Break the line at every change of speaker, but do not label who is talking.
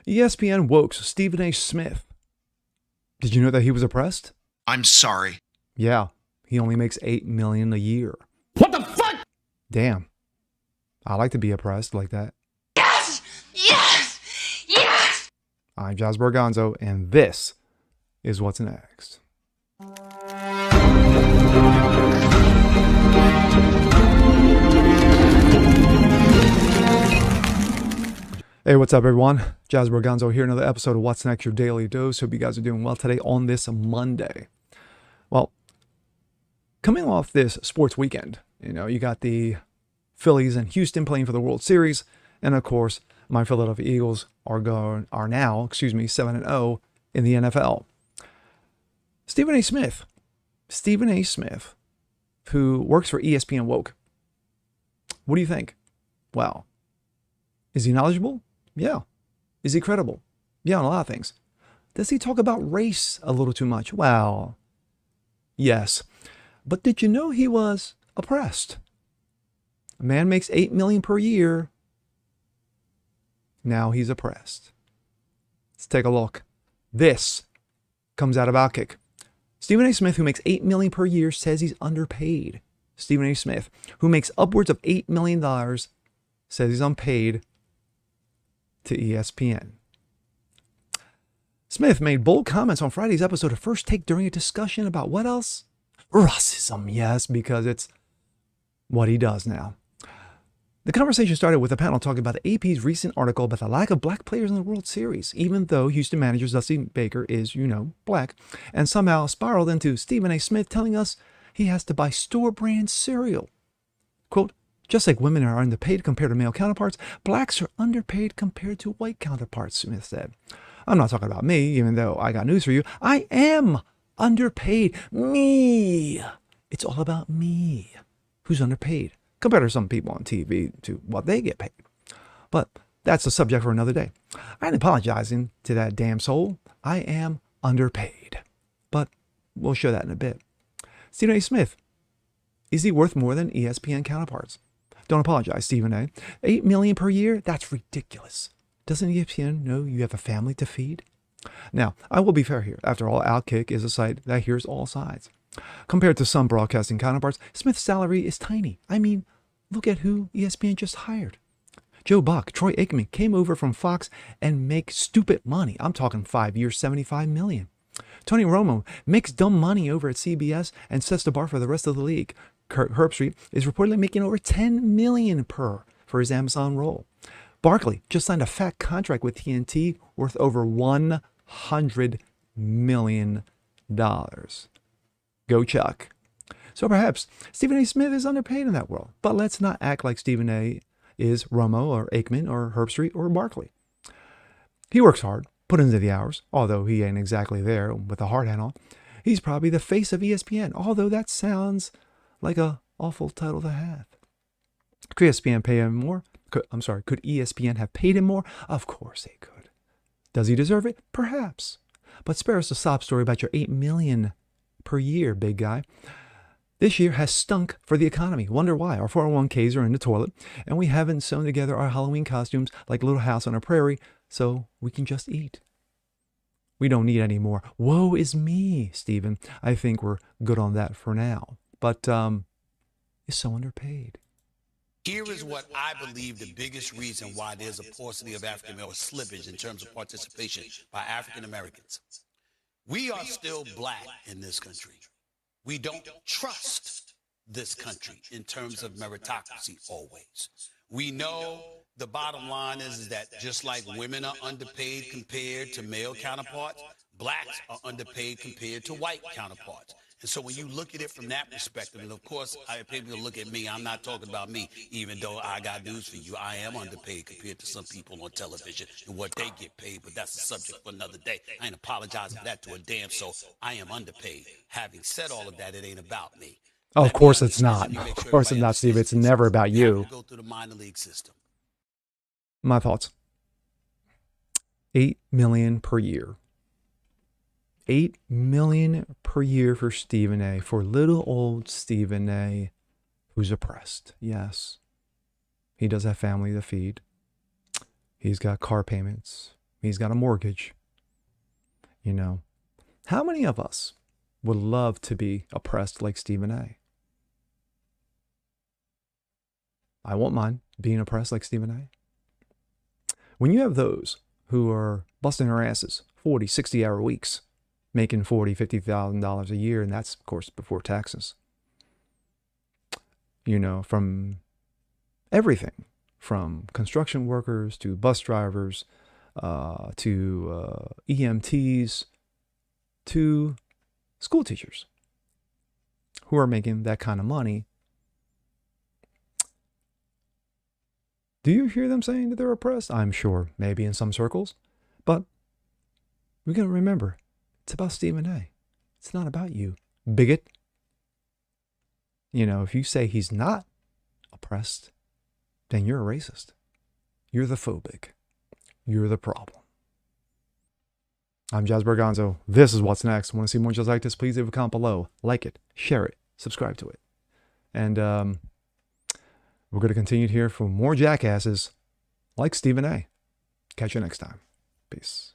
ESPN woke Stephen A. Smith. Did you know that he was oppressed?
I'm sorry.
Yeah, he only makes $8 million a year.
What the fuck?
Damn. I like to be oppressed like that.
Yes! Yes! Yes!
I'm Jazz Borgonzo, and this is What's Next. Hey, what's up, everyone? Jazz Borgonzo here, another episode of What's Next, your daily dose. Hope you guys are doing well today on this Monday. Well, coming off this sports weekend, you got the Phillies and Houston playing for the World Series, and of course, my Philadelphia Eagles are now 7-0 in the NFL. Stephen A. Smith, who works for ESPN Woke. What do you think? Well, is he knowledgeable? Yeah. Is he credible? Yeah, on a lot of things. Does he talk about race a little too much? Well, yes. But did you know he was oppressed? A man makes $8 million per year. Now he's oppressed. Let's take a look. This comes out of Outkick. Stephen A. Smith, who makes $8 million per year, says he's underpaid. Stephen A. Smith, who makes upwards of $8 million, says he's unpaid to ESPN. Smith made bold comments on Friday's episode of First Take during a discussion about what else? RAHCISM, yes, because it's what he does now. The conversation started with a panel talking about the AP's recent article about the lack of black players in the World Series, even though Houston manager Dusty Baker is, black, and somehow spiraled into Stephen A. Smith telling us he has to buy store-brand cereal. Quote, just like women are underpaid compared to male counterparts, blacks are underpaid compared to white counterparts, Smith said. I'm not talking about me, even though I got news for you. I am underpaid. Me. It's all about me. Who's underpaid? Compared to some people on TV to what they get paid. But that's a subject for another day. I ain't apologizing to that damn soul. I am underpaid. But we'll show that in a bit. Stephen A. Smith. Is he worth more than ESPN counterparts? Don't apologize, Stephen A. $8 million per year? That's ridiculous. Doesn't ESPN know you have a family to feed? Now, I will be fair here. After all, Outkick is a site that hears all sides. Compared to some broadcasting counterparts, Smith's salary is tiny. I mean, look at who ESPN just hired. Joe Buck, Troy Aikman came over from Fox and make stupid money. I'm talking 5 years, $75 million. Tony Romo makes dumb money over at CBS and sets the bar for the rest of the league. Kurt Herbstreit is reportedly making over $10 million per for his Amazon role. Barkley just signed a fat contract with TNT worth over $100 million. Go Chuck. So perhaps Stephen A. Smith is underpaid in that world. But let's not act like Stephen A. is Romo or Aikman or Herbstreit or Barkley. He works hard, put into the hours, although he ain't exactly there with a hard hat on. He's probably the face of ESPN, although that sounds like a awful title to have. Could ESPN pay him more? Could ESPN have paid him more? Of course they could. Does he deserve it? Perhaps. But spare us a sob story about your $8 million per year, big guy. This year has stunk for the economy. Wonder why. Our 401ks are in the toilet, and we haven't sewn together our Halloween costumes like Little House on a Prairie, so we can just eat. We don't need any more. Woe is me, Stephen. I think we're good on that for now. But is so underpaid.
Here is what I believe the biggest reason why there's a paucity of African or slippage in terms of participation by African Americans. We are still black in this country. We don't trust this country in terms of meritocracy always. We know the bottom line is that just like women are underpaid compared to male counterparts, blacks are underpaid compared to white counterparts. And so when you look at it from that perspective, and of course, people look at me, I'm not talking about me, even though I got news for you. I am underpaid compared to some people on television and what they get paid, but that's a subject for another day. I ain't apologizing for that to a damn soul. I am underpaid. Having said all of that, it ain't about me.
Oh, of course it's not. Of course it's not, Steve. It's never about you.
Go through the minor league system.
My thoughts. $8 million per year. $8 million per year for Stephen A. For little old Stephen A. who's oppressed. Yes. He does have family to feed. He's got car payments, He's got a mortgage. You know, how many of us would love to be oppressed like Stephen A? I won't mind being oppressed like Stephen A. When you have those who are busting their asses 40, 60-hour weeks, making $40,000, $50,000 a year, and that's, of course, before taxes. You know, from everything, from construction workers to bus drivers to EMTs to school teachers who are making that kind of money. Do you hear them saying that they're oppressed? I'm sure, maybe in some circles. But we got to remember, it's about Stephen A. It's not about you, bigot. You know, if you say he's not oppressed, then you're a racist. You're the phobic. You're the problem. I'm Jazz Berganzo. This is What's Next. Want to see more just like this? Please leave a comment below. Like it, share it, subscribe to it. And we're going to continue here for more jackasses like Stephen A. Catch you next time. Peace.